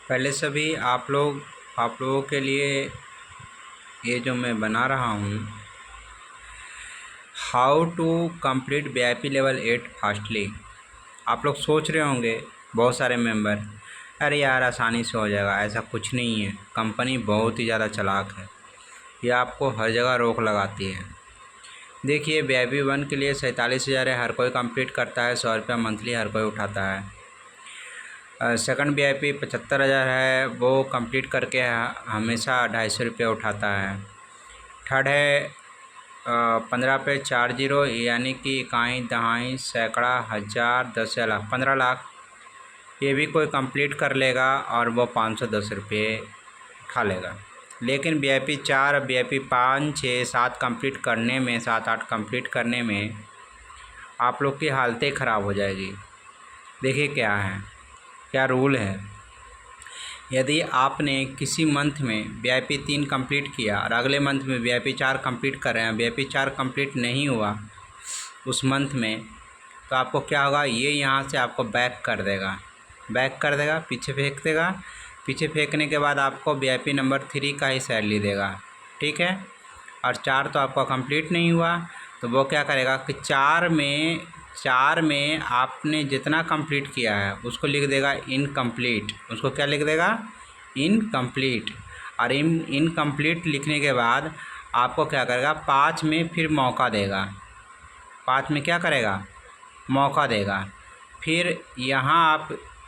पहले से भी आप लोगों के लिए ये जो मैं बना रहा हूँ, how to complete VIP level 8 fastly. आप लोग सोच रहे होंगे बहुत सारे मेंबर, अरे यार आसानी से हो जाएगा। ऐसा कुछ नहीं है, कंपनी बहुत ही ज़्यादा चालाक है, ये आपको हर जगह रोक लगाती है। देखिए VIP 1 के लिए 47,000 है, हर कोई कंप्लीट करता है, 100 रुपया मंथली हर कोई उठाता है। सेकंड VIP 75,000 है, वो कंप्लीट करके हमेशा 250 रुपये उठाता है। थर्ड है 15 पे 40, यानी कि इकाई दहाई सैकड़ा हज़ार 10,000 15 लाख, ये भी कोई कंप्लीट कर लेगा और वो 510 रुपये उठा लेगा। लेकिन VIP 4, VIP 5, 6, 7 कंप्लीट करने में, 7, 8 कंप्लीट करने में आप लोग की हालतें ख़राब हो जाएगी। देखिए क्या है, क्या रूल है। यदि आपने किसी मंथ में VIP 3 कंप्लीट किया और अगले मंथ में VIP 4 कंप्लीट कर रहे हैं, VIP 4 कंप्लीट नहीं हुआ उस मंथ में, तो आपको क्या होगा, ये यहाँ से आपको बैक कर देगा, पीछे फेंक देगा। पीछे फेंकने के बाद आपको VIP नंबर 3 का ही सैलरी देगा, ठीक है। और 4 तो आपका कंप्लीट नहीं हुआ, तो वो क्या करेगा कि 4 में आपने जितना कंप्लीट किया है उसको लिख देगा इनकम्प्लीट। उसको क्या लिख देगा, इनकम्प्लीट। और इनकम्प्लीट लिखने के बाद आपको क्या करेगा, 5 में फिर मौका देगा। 5 में क्या करेगा, मौका देगा। फिर यहाँ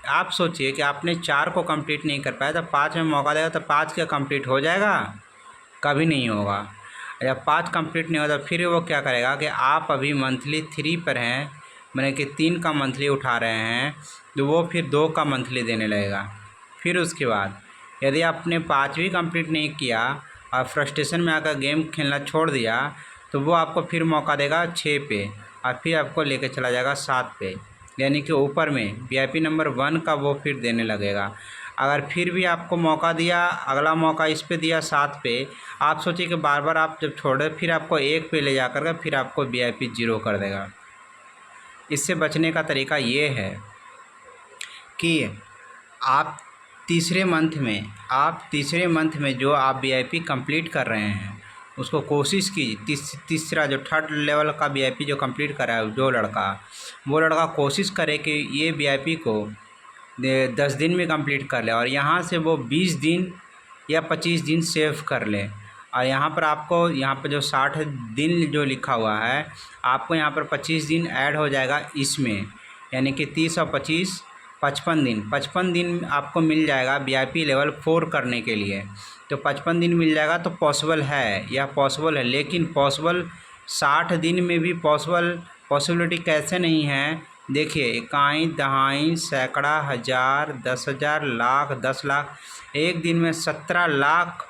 आप सोचिए कि आपने 4 को कंप्लीट नहीं कर पाया, तो 5 में मौका देगा, तो 5 क्या कंप्लीट हो जाएगा, कभी नहीं होगा। जब 5 कंप्लीट नहीं होगा तो फिर वो क्या करेगा कि आप अभी मंथली 3 पर हैं, मैंने कि 3 का मंथली उठा रहे हैं, तो वो फिर 2 का मंथली देने लगेगा। फिर उसके बाद यदि आपने 5 भी कंप्लीट नहीं किया और फ्रस्ट्रेशन में आकर गेम खेलना छोड़ दिया, तो वो आपको फिर मौका देगा 6 पे, और फिर आपको लेकर चला जाएगा 7 पे, यानी कि ऊपर में VIP नंबर 1 का वो फिर देने लगेगा। अगर फिर भी आपको मौका दिया, अगला मौका इस पे दिया 7 पे, आप सोचिए कि बार बार आप जब छोड़े फिर आपको 1 पे ले जा कर फिर आपको VIP 0 कर देगा। इससे बचने का तरीका ये है कि आप तीसरे मंथ में जो आप VIP कंप्लीट कर रहे हैं उसको कोशिश कीजिए, तीसरा जो थर्ड लेवल का VIP जो कंप्लीट करा है वो लड़का कोशिश करे कि ये VIP को 10 दिन में कंप्लीट कर ले, और यहाँ से वो 20 दिन या 25 दिन सेव कर ले। और यहाँ पर जो 60 दिन जो लिखा हुआ है, आपको यहाँ पर 25 दिन ऐड हो जाएगा इसमें, यानी कि 30 और 25 55 दिन आपको मिल जाएगा VIP लेवल 4 करने के लिए। तो 55 दिन मिल जाएगा, तो यह पॉसिबल है। लेकिन पॉसिबल 60 दिन में भी पॉसिबिलिटी कैसे नहीं है, देखिए इकाई दहाई सैकड़ा हज़ार 10,000 लाख 10 लाख, एक दिन में 17 लाख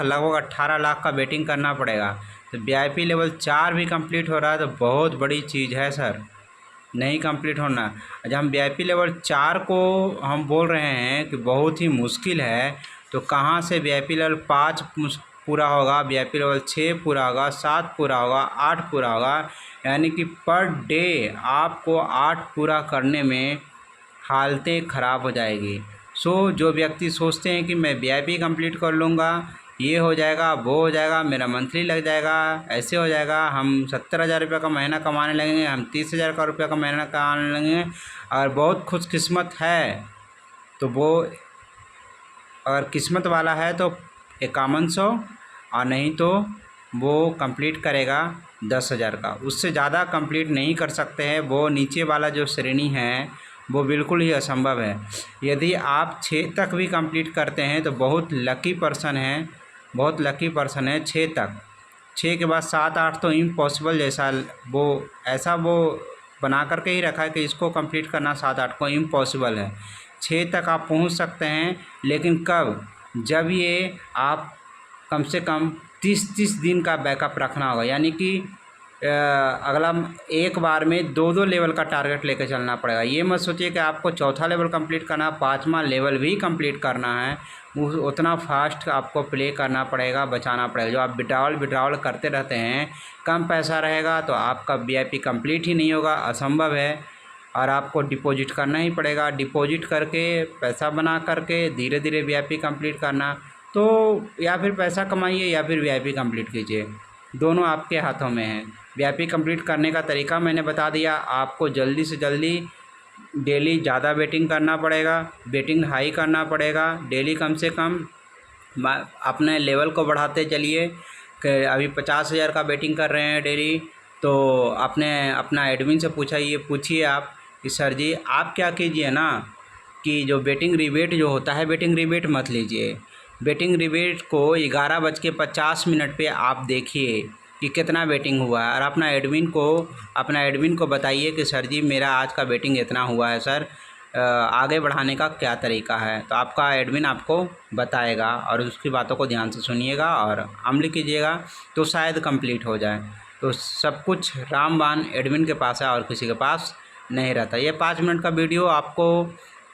लगभग 18 लाख का बेटिंग करना पड़ेगा। तो VIP लेवल 4 भी कंप्लीट हो रहा है, तो बहुत बड़ी चीज़ है सर, नहीं कंप्लीट होना। जब हम VIP लेवल 4 को हम बोल रहे हैं कि बहुत ही मुश्किल है, तो कहाँ से VIP लेवल 5 पूरा होगा, VIP लेवल 6 पूरा होगा, 7 पूरा होगा, 8 पूरा होगा, यानी कि पर डे आपको 8 पूरा करने में हालतें ख़राब हो जाएगी। जो व्यक्ति सोचते हैं कि मैं VIP कंप्लीट कर लूँगा, ये हो जाएगा, वो हो जाएगा, मेरा मंथली लग जाएगा, ऐसे हो जाएगा, हम 70,000 रुपये का महीना कमाने लगेंगे, हम 30,000 का रुपये का महीना कमाने लगेंगे, और बहुत खुशकिस्मत है तो वो, अगर किस्मत वाला है तो 5100, और नहीं तो वो कंप्लीट करेगा 10,000 का। उससे ज़्यादा कंप्लीट नहीं कर सकते हैं, वो नीचे वाला जो श्रेणी है वो बिल्कुल ही असंभव है। यदि आप 6 तक भी कंप्लीट करते हैं तो बहुत लकी पर्सन है 6 तक। 6 के बाद 7, 8 तो इम्पॉसिबल जैसा वो बना करके ही रखा है कि इसको कंप्लीट करना 7, 8 को इम्पॉसिबल है। 6 तक आप पहुंच सकते हैं, लेकिन कब, जब ये आप कम से कम 30 दिन का बैकअप रखना होगा, यानी कि अगला एक बार में 2 लेवल का टारगेट लेकर चलना पड़ेगा। ये मत सोचिए कि आपको चौथा लेवल कंप्लीट करना, 5वां लेवल भी कंप्लीट करना है, उतना फास्ट आपको प्ले करना पड़ेगा, बचाना पड़ेगा। जो आप विड्रॉल करते रहते हैं, कम पैसा रहेगा तो आपका VIP कंप्लीट ही नहीं होगा, असंभव है। और आपको डिपॉजिट करना ही पड़ेगा। डिपॉजिट करके पैसा बना करके धीरे धीरे वीआईपी कंप्लीट करना। तो या फिर पैसा कमाइए या फिर वीआईपी कंप्लीट कीजिए, दोनों आपके हाथों में है। वीआईपी कंप्लीट करने का तरीका मैंने बता दिया। आपको जल्दी से जल्दी डेली ज़्यादा बेटिंग करना पड़ेगा, बेटिंग हाई करना पड़ेगा। डेली कम से कम अपने लेवल को बढ़ाते चलिए कि अभी 50,000 का बेटिंग कर रहे हैं डेली, तो अपना एडमिन से पूछिए आप कि सर जी आप क्या कीजिए ना कि जो बेटिंग रिबेट जो होता है, बेटिंग रिबेट मत लीजिए। बेटिंग रिबेट को 11:50 पे आप देखिए कि कितना बेटिंग हुआ है, और अपना एडमिन को बताइए कि सर जी मेरा आज का बेटिंग इतना हुआ है सर, आगे बढ़ाने का क्या तरीका है। तो आपका एडमिन आपको बताएगा और उसकी बातों को ध्यान से सुनिएगा और अमल कीजिएगा, तो शायद कंप्लीट हो जाए। तो सब कुछ रामबाण एडमिन के पास है और किसी के पास नहीं रहता। ये 5 मिनट का वीडियो आपको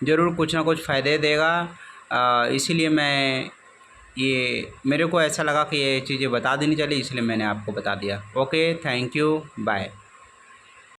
ज़रूर कुछ ना कुछ फ़ायदे देगा, इसीलिए मेरे को ऐसा लगा कि ये चीज़ें बता देनी चाहिए, इसलिए मैंने आपको बता दिया। Okay, thank you, bye.